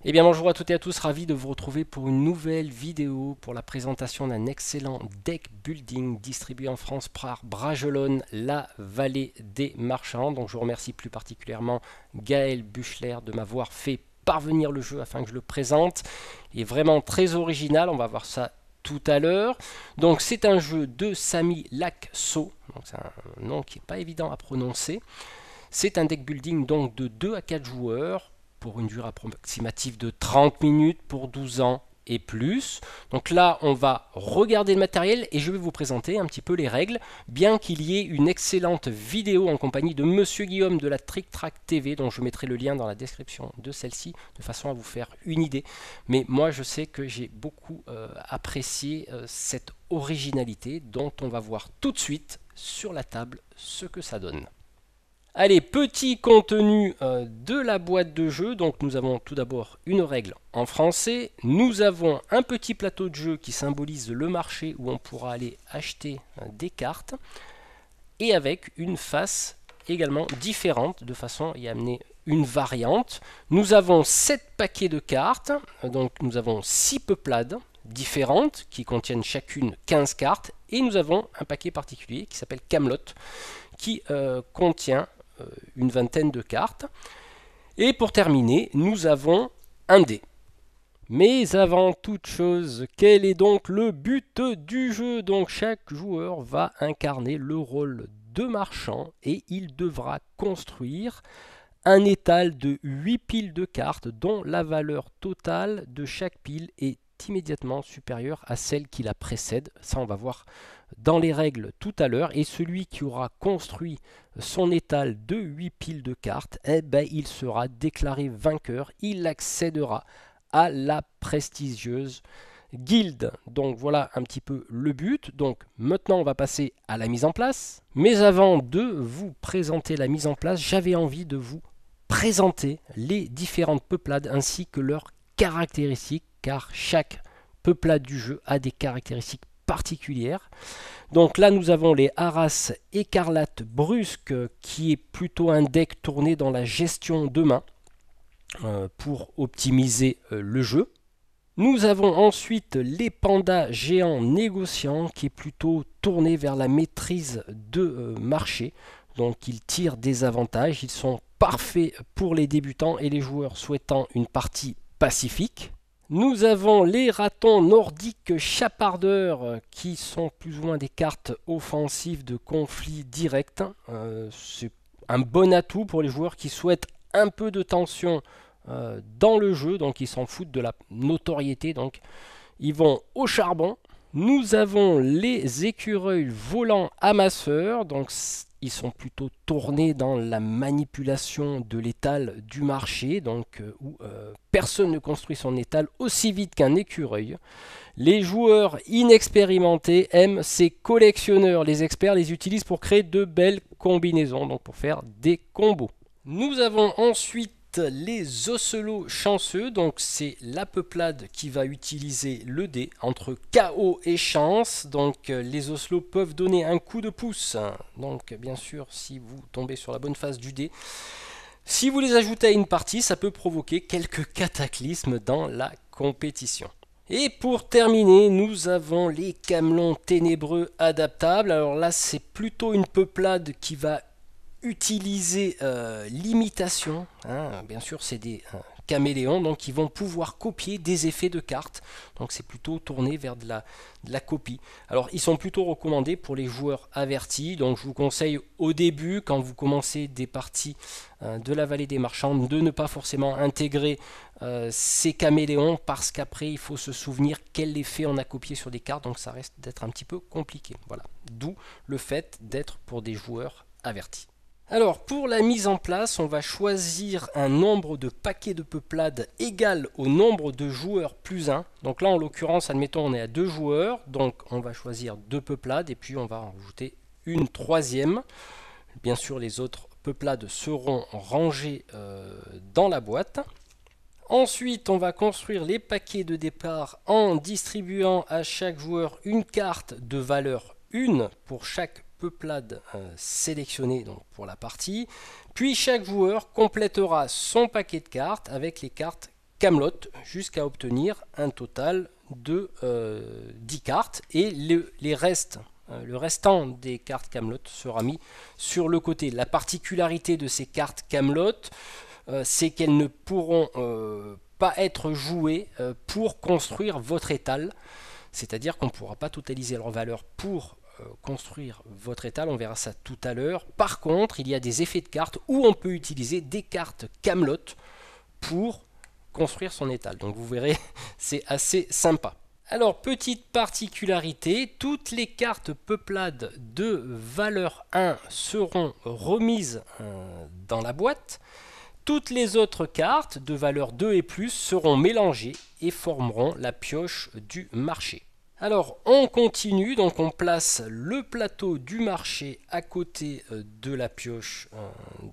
Eh bien bonjour à toutes et à tous, ravi de vous retrouver pour une nouvelle vidéo pour la présentation d'un excellent deck building distribué en France par Bragelonne, la vallée des marchands. Donc je vous remercie plus particulièrement Gaël Buchler de m'avoir fait parvenir le jeu afin que je le présente. Il est vraiment très original, on va voir ça tout à l'heure. Donc c'est un jeu de Sami Laakso, donc c'est un nom qui n'est pas évident à prononcer. C'est un deck building donc de 2 à 4 joueurs pour une durée approximative de 30 minutes pour 12 ans et plus. Donc là, on va regarder le matériel et je vais vous présenter un petit peu les règles, bien qu'il y ait une excellente vidéo en compagnie de Monsieur Guillaume de la Trick Track TV, dont je mettrai le lien dans la description de celle-ci, de façon à vous faire une idée. Mais moi, je sais que j'ai beaucoup apprécié cette originalité, dont on va voir tout de suite sur la table ce que ça donne. Allez, petit contenu de la boîte de jeu. Donc nous avons tout d'abord une règle en français. Nous avons un petit plateau de jeu qui symbolise le marché où on pourra aller acheter des cartes. Et avec une face également différente, de façon à y amener une variante. Nous avons 7 paquets de cartes. Donc nous avons 6 peuplades différentes qui contiennent chacune 15 cartes. Et nous avons un paquet particulier qui s'appelle Camelot qui contient une vingtaine de cartes. Et pour terminer, nous avons un dé. Mais avant toute chose, quel est donc le but du jeu? Donc chaque joueur va incarner le rôle de marchand et il devra construire un étal de 8 piles de cartes dont la valeur totale de chaque pile est immédiatement supérieure à celle qui la précède. Ça, on va voir dans les règles tout à l'heure. Et celui qui aura construit son étal de 8 piles de cartes, eh ben, il sera déclaré vainqueur. Il accédera à la prestigieuse guilde. Donc voilà un petit peu le but. Donc maintenant on va passer à la mise en place. Mais avant de vous présenter la mise en place, j'avais envie de vous présenter les différentes peuplades ainsi que leurs caractéristiques, car chaque peuplade du jeu a des caractéristiques particulières. Donc là nous avons les Haras écarlate brusque qui est plutôt un deck tourné dans la gestion de main pour optimiser le jeu. Nous avons ensuite les pandas géants négociants qui est plutôt tourné vers la maîtrise de marché. Donc ils tirent des avantages, ils sont parfaits pour les débutants et les joueurs souhaitant une partie pacifique. Nous avons les ratons nordiques chapardeurs qui sont plus ou moins des cartes offensives de conflit direct. C'est un bon atout pour les joueurs qui souhaitent un peu de tension dans le jeu, donc ils s'en foutent de la notoriété, donc ils vont au charbon. Nous avons les écureuils volants amasseurs, donc ils sont plutôt tournés dans la manipulation de l'étal du marché, donc où personne ne construit son étal aussi vite qu'un écureuil. Les joueurs inexpérimentés aiment ces collectionneurs, les experts les utilisent pour créer de belles combinaisons, donc pour faire des combos. Nous avons ensuite les ocelots chanceux, donc c'est la peuplade qui va utiliser le dé entre chaos et chance. Donc les ocelots peuvent donner un coup de pouce, donc bien sûr si vous tombez sur la bonne face du dé. Si vous les ajoutez à une partie, ça peut provoquer quelques cataclysmes dans la compétition. Et pour terminer, nous avons les camelons ténébreux adaptables. Alors là, c'est plutôt une peuplade qui va utiliser l'imitation. Bien sûr, c'est des caméléons, donc ils vont pouvoir copier des effets de cartes. Donc c'est plutôt tourné vers de la copie. Alors ils sont plutôt recommandés pour les joueurs avertis. Donc je vous conseille au début, quand vous commencez des parties de la vallée des marchands, de ne pas forcément intégrer ces caméléons, parce qu'après il faut se souvenir quel effet on a copié sur des cartes. Donc ça reste d'être un petit peu compliqué. Voilà. D'où le fait d'être pour des joueurs avertis. Alors pour la mise en place, on va choisir un nombre de paquets de peuplade égal au nombre de joueurs plus 1. Donc là en l'occurrence, admettons on est à 2 joueurs, donc on va choisir 2 peuplades et puis on va en rajouter une troisième. Bien sûr les autres peuplades seront rangées dans la boîte. Ensuite on va construire les paquets de départ en distribuant à chaque joueur une carte de valeur 1 pour chaque peuplade sélectionnée donc pour la partie. Puis chaque joueur complétera son paquet de cartes avec les cartes camelotes jusqu'à obtenir un total de 10 cartes et les restes. Le restant des cartes camelotes sera mis sur le côté. La particularité de ces cartes camelotes, c'est qu'elles ne pourront pas être jouées pour construire votre étal. C'est-à-dire qu'on ne pourra pas totaliser leur valeur pour construire votre étal, on verra ça tout à l'heure. Par contre, il y a des effets de cartes où on peut utiliser des cartes camelotes pour construire son étal. Donc vous verrez, c'est assez sympa. Alors, petite particularité, toutes les cartes peuplades de valeur 1 seront remises dans la boîte. Toutes les autres cartes de valeur 2 et plus seront mélangées et formeront la pioche du marché. Alors, on continue, donc on place le plateau du marché à côté de la pioche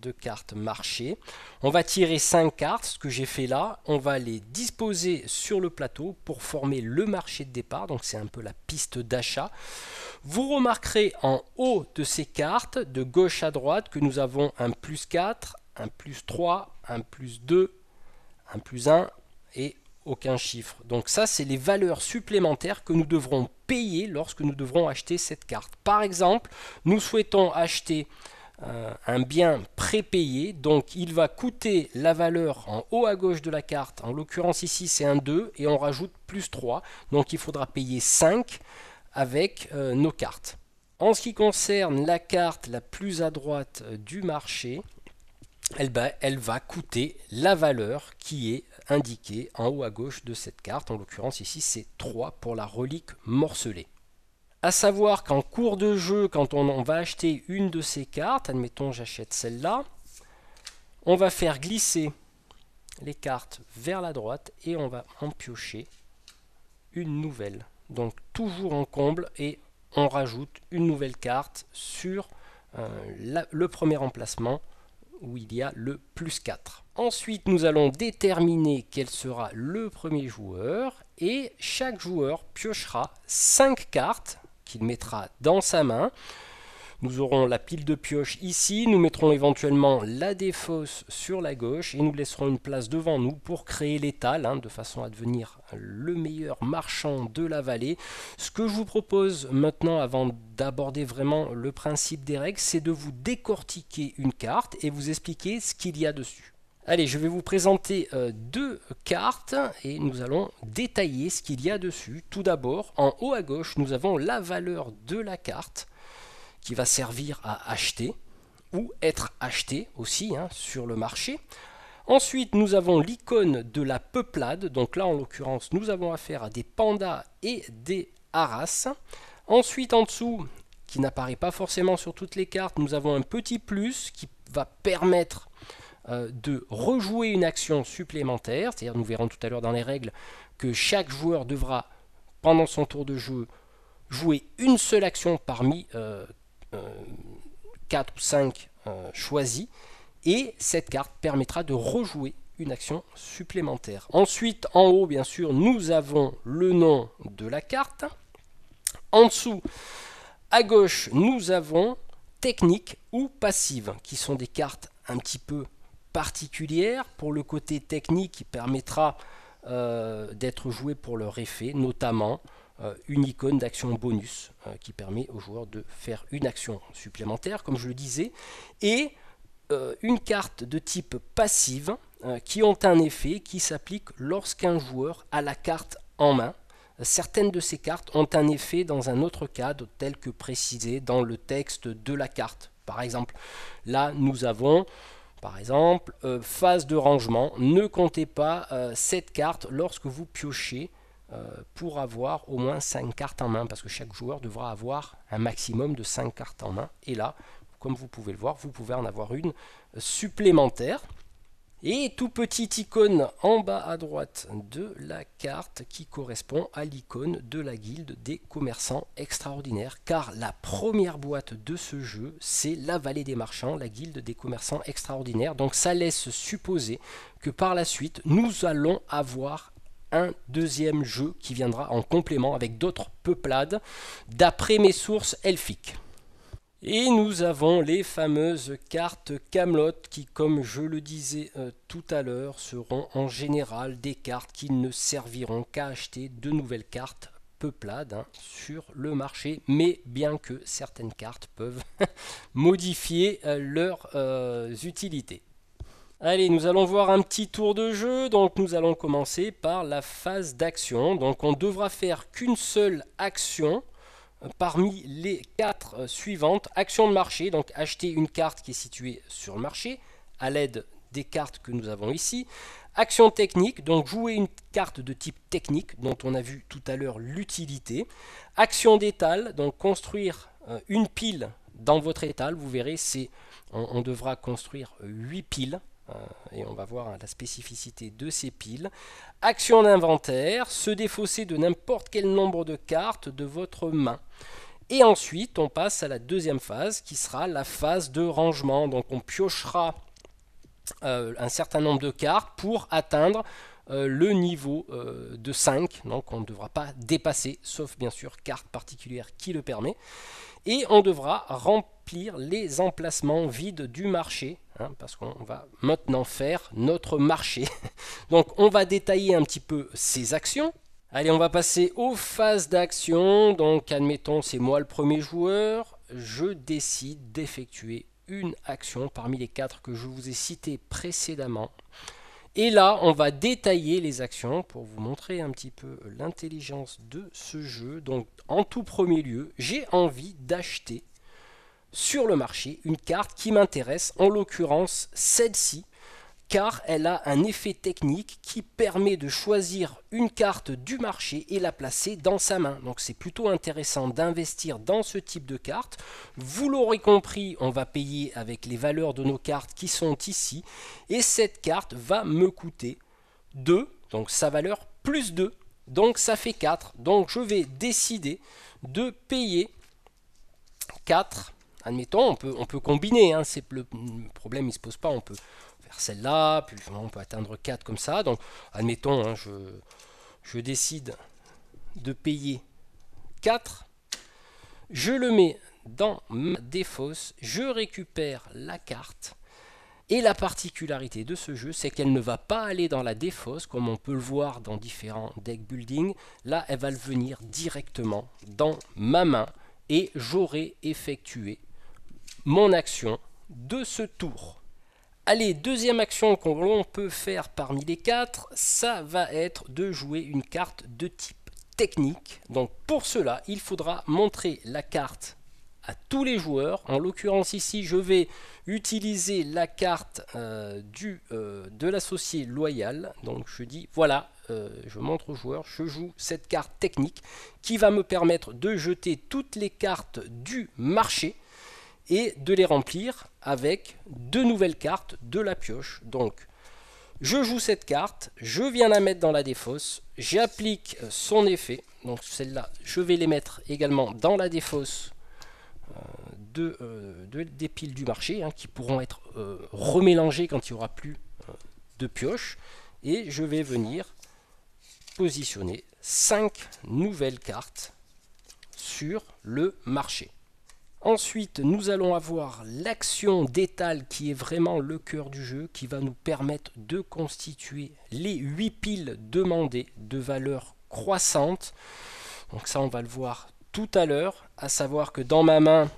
de cartes marché. On va tirer 5 cartes, ce que j'ai fait là. On va les disposer sur le plateau pour former le marché de départ, donc c'est un peu la piste d'achat. Vous remarquerez en haut de ces cartes, de gauche à droite, que nous avons un plus 4, un plus 3, un plus 2, un plus 1 et aucun chiffre. Donc ça, c'est les valeurs supplémentaires que nous devrons payer lorsque nous devrons acheter cette carte. Par exemple, nous souhaitons acheter un bien prépayé, donc il va coûter la valeur en haut à gauche de la carte, en l'occurrence ici c'est un 2 et on rajoute plus 3, donc il faudra payer 5 avec nos cartes. En ce qui concerne la carte la plus à droite du marché, elle va coûter la valeur qui est indiquée en haut à gauche de cette carte. En l'occurrence ici c'est 3 pour la relique morcelée. A savoir qu'en cours de jeu, quand on va acheter une de ces cartes, admettons j'achète celle-là, on va faire glisser les cartes vers la droite et on va en piocher une nouvelle. Donc toujours en comble et on rajoute une nouvelle carte sur le premier emplacement où il y a le plus 4. Ensuite, nous allons déterminer quel sera le premier joueur et chaque joueur piochera 5 cartes qu'il mettra dans sa main. Nous aurons la pile de pioche ici, nous mettrons éventuellement la défausse sur la gauche et nous laisserons une place devant nous pour créer l'étal, de façon à devenir le meilleur marchand de la vallée. Ce que je vous propose maintenant, avant d'aborder vraiment le principe des règles, c'est de vous décortiquer une carte et vous expliquer ce qu'il y a dessus. Allez, je vais vous présenter deux cartes et nous allons détailler ce qu'il y a dessus. Tout d'abord, en haut à gauche, nous avons la valeur de la carte qui va servir à acheter ou être acheté aussi sur le marché. Ensuite, nous avons l'icône de la peuplade. Donc là, en l'occurrence, nous avons affaire à des pandas et des haras. Ensuite, en dessous, qui n'apparaît pas forcément sur toutes les cartes, nous avons un petit plus qui va permettre de rejouer une action supplémentaire. C'est-à-dire, nous verrons tout à l'heure dans les règles que chaque joueur devra, pendant son tour de jeu, jouer une seule action parmi 4 ou 5 choisis, et cette carte permettra de rejouer une action supplémentaire. Ensuite, en haut, bien sûr, nous avons le nom de la carte. En dessous, à gauche, nous avons technique ou passive, qui sont des cartes un petit peu particulières. Pour le côté technique, qui permettra d'être joué pour leur effet, notamment une icône d'action bonus qui permet aux joueurs de faire une action supplémentaire, comme je le disais, et une carte de type passive qui ont un effet qui s'applique lorsqu'un joueur a la carte en main. Certaines de ces cartes ont un effet dans un autre cadre tel que précisé dans le texte de la carte. Par exemple, là nous avons par exemple phase de rangement. Ne comptez pas cette carte lorsque vous piochez pour avoir au moins 5 cartes en main, parce que chaque joueur devra avoir un maximum de 5 cartes en main. Et là, comme vous pouvez le voir, vous pouvez en avoir une supplémentaire. Et tout petit icône en bas à droite de la carte qui correspond à l'icône de la guilde des commerçants extraordinaires, car la première boîte de ce jeu, c'est la vallée des marchands, la guilde des commerçants extraordinaires. Donc ça laisse supposer que par la suite, nous allons avoir un deuxième jeu qui viendra en complément avec d'autres peuplades, d'après mes sources elfiques. Et nous avons les fameuses cartes Camelot qui, comme je le disais tout à l'heure, seront en général des cartes qui ne serviront qu'à acheter de nouvelles cartes peuplades sur le marché, mais bien que certaines cartes peuvent modifier leurs utilités. Allez, nous allons voir un petit tour de jeu. Donc nous allons commencer par la phase d'action. Donc on devra faire qu'une seule action parmi les 4 suivantes. Action de marché, donc acheter une carte qui est située sur le marché à l'aide des cartes que nous avons ici. Action technique, donc jouer une carte de type technique dont on a vu tout à l'heure l'utilité. Action d'étal, donc construire une pile dans votre étal. Vous verrez, on devra construire 8 piles. Et on va voir la spécificité de ces piles. Action d'inventaire, se défausser de n'importe quel nombre de cartes de votre main. Et ensuite, on passe à la deuxième phase qui sera la phase de rangement. Donc on piochera un certain nombre de cartes pour atteindre le niveau de 5. Donc on ne devra pas dépasser, sauf bien sûr carte particulière qui le permet. Et on devra remplir les emplacements vides du marché, parce qu'on va maintenant faire notre marché. Donc on va détailler un petit peu ces actions. Allez, on va passer aux phases d'action. Donc admettons, c'est moi le premier joueur. Je décide d'effectuer une action parmi les 4 que je vous ai citées précédemment. Et là, on va détailler les actions pour vous montrer un petit peu l'intelligence de ce jeu. Donc, en tout premier lieu, j'ai envie d'acheter sur le marché une carte qui m'intéresse, en l'occurrence celle-ci, car elle a un effet technique qui permet de choisir une carte du marché et la placer dans sa main. Donc c'est plutôt intéressant d'investir dans ce type de carte. Vous l'aurez compris, on va payer avec les valeurs de nos cartes qui sont ici. Et cette carte va me coûter 2, donc sa valeur plus 2. Donc ça fait 4. Donc je vais décider de payer 4. Admettons, on peut combiner, le problème ne se pose pas, on peut faire celle-là, puis on peut atteindre 4 comme ça. Donc admettons, je décide de payer 4, je le mets dans ma défausse, je récupère la carte. Et la particularité de ce jeu, c'est qu'elle ne va pas aller dans la défausse, comme on peut le voir dans différents deck building. Là, elle va venir directement dans ma main et j'aurai effectué mon action de ce tour. Allez, deuxième action qu'on peut faire parmi les 4, ça va être de jouer une carte de type technique. Donc pour cela, il faudra montrer la carte à tous les joueurs. En l'occurrence ici, je vais utiliser la carte de l'associé loyal. Donc je dis, voilà, je montre aux joueurs, je joue cette carte technique qui va me permettre de jeter toutes les cartes du marché et de les remplir avec de nouvelles cartes de la pioche. Donc je joue cette carte, je viens la mettre dans la défausse, j'applique son effet, donc celle-là je vais les mettre également dans la défausse des piles du marché, qui pourront être remélangées quand il n'y aura plus de pioche, et je vais venir positionner 5 nouvelles cartes sur le marché. Ensuite, nous allons avoir l'action d'étal qui est vraiment le cœur du jeu, qui va nous permettre de constituer les 8 piles demandées de valeur croissante. Donc ça, on va le voir tout à l'heure, à savoir que dans ma main,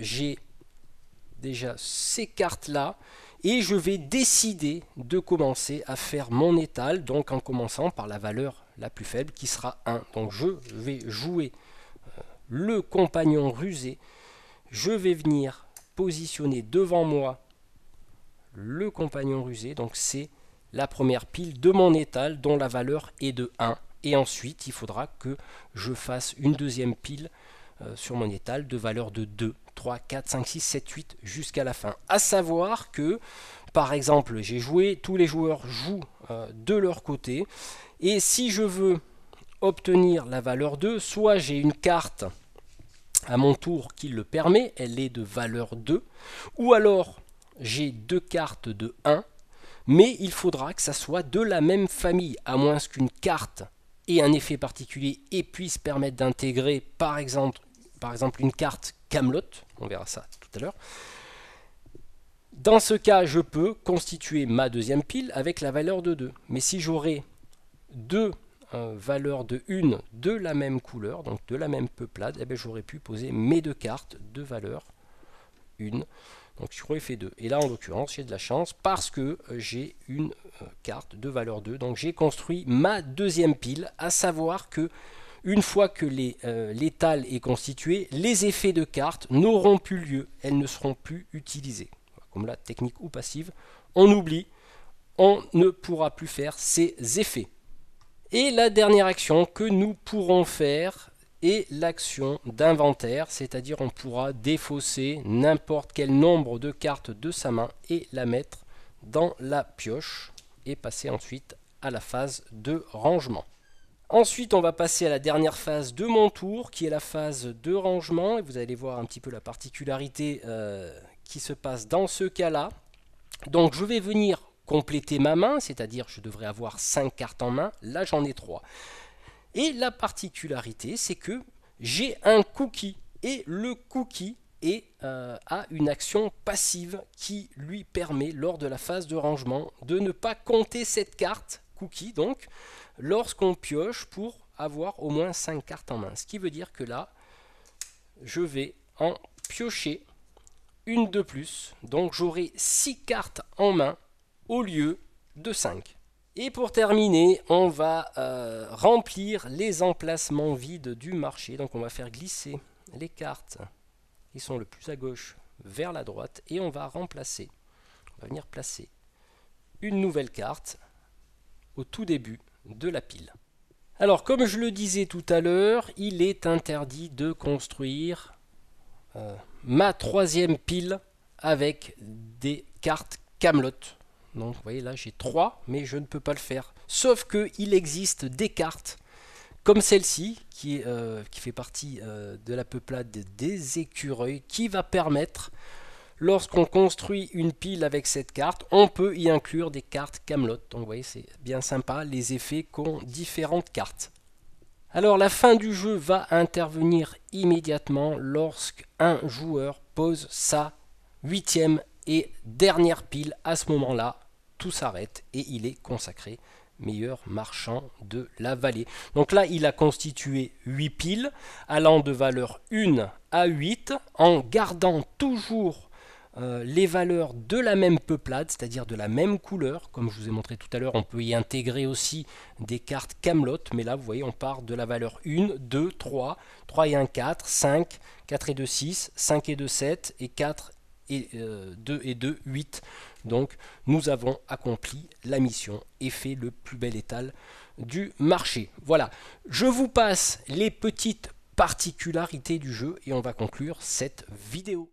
j'ai déjà ces cartes-là, et je vais décider de commencer à faire mon étal, donc en commençant par la valeur la plus faible qui sera 1. Donc je vais jouer le compagnon rusé, je vais venir positionner devant moi le compagnon rusé, donc c'est la première pile de mon étal dont la valeur est de 1, et ensuite il faudra que je fasse une deuxième pile sur mon étal de valeur de 2, 3, 4, 5, 6, 7, 8 jusqu'à la fin. À savoir que par exemple j'ai joué, tous les joueurs jouent de leur côté, et si je veux obtenir la valeur 2, soit j'ai une carte à mon tour qui le permet, elle est de valeur 2, ou alors j'ai 2 cartes de 1, mais il faudra que ça soit de la même famille, à moins qu'une carte ait un effet particulier et puisse permettre d'intégrer par exemple une carte Camelot, on verra ça tout à l'heure. Dans ce cas, je peux constituer ma deuxième pile avec la valeur de 2. Mais si j'aurais deux valeurs de 1 de la même couleur, donc de la même peuplade, eh j'aurais pu poser mes deux cartes de valeur 1. Donc j'aurais fait 2. Et là, en l'occurrence, j'ai de la chance parce que j'ai une carte de valeur 2. Donc j'ai construit ma deuxième pile, à savoir que une fois que l'étal est constitué, les effets de cartes n'auront plus lieu. Elles ne seront plus utilisées. Comme là, technique ou passive, on oublie, on ne pourra plus faire ces effets. Et la dernière action que nous pourrons faire est l'action d'inventaire, c'est-à-dire on pourra défausser n'importe quel nombre de cartes de sa main et la mettre dans la pioche et passer ensuite à la phase de rangement. Ensuite, on va passer à la dernière phase de mon tour, qui est la phase de rangement. Et vous allez voir un petit peu la particularité qui se passe dans ce cas-là. Donc, je vais venir compléter ma main, c'est-à-dire je devrais avoir 5 cartes en main. Là, j'en ai 3. Et la particularité, c'est que j'ai un cookie. Et le cookie a une action passive qui lui permet, lors de la phase de rangement, de ne pas compter cette carte, cookie donc, lorsqu'on pioche pour avoir au moins 5 cartes en main. Ce qui veut dire que là, je vais en piocher une de plus. Donc j'aurai 6 cartes en main au lieu de 5. Et pour terminer, on va remplir les emplacements vides du marché. Donc on va faire glisser les cartes qui sont le plus à gauche vers la droite. Et on va remplacer, on va venir placer une nouvelle carte au tout début de la pile. Alors comme je le disais tout à l'heure, il est interdit de construire ma troisième pile avec des cartes Camelot. Donc vous voyez là j'ai 3 mais je ne peux pas le faire. Sauf qu'il existe des cartes comme celle-ci qui fait partie de la peuplade des écureuils qui va permettre, lorsqu'on construit une pile avec cette carte, on peut y inclure des cartes Camelot. Donc vous voyez, c'est bien sympa les effets qu'ont différentes cartes. Alors la fin du jeu va intervenir immédiatement lorsqu'un joueur pose sa 8e et dernière pile. À ce moment-là, tout s'arrête et il est consacré meilleur marchand de la vallée. Donc là, il a constitué 8 piles allant de valeur 1 à 8 en gardant toujours les valeurs de la même peuplade, c'est-à-dire de la même couleur. Comme je vous ai montré tout à l'heure, on peut y intégrer aussi des cartes Camelot, mais là vous voyez on part de la valeur 1, 2, 3, 3 et 1, 4, 5, 4 et 2, 6, 5 et 2, 7 et 4 et 2 et 2, 8. Donc nous avons accompli la mission et fait le plus bel étal du marché. Voilà, je vous passe les petites particularités du jeu et on va conclure cette vidéo.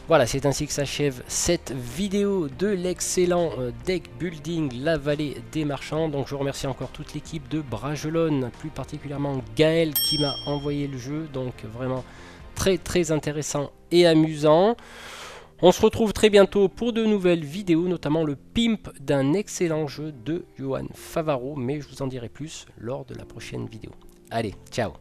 Voilà, c'est ainsi que s'achève cette vidéo de l'excellent deck building La Vallée des Marchands. Donc je remercie encore toute l'équipe de Bragelonne, plus particulièrement Gaël qui m'a envoyé le jeu. Donc vraiment très intéressant et amusant. On se retrouve très bientôt pour de nouvelles vidéos, notamment le pimp d'un excellent jeu de Johan Favaro. Mais je vous en dirai plus lors de la prochaine vidéo. Allez, ciao!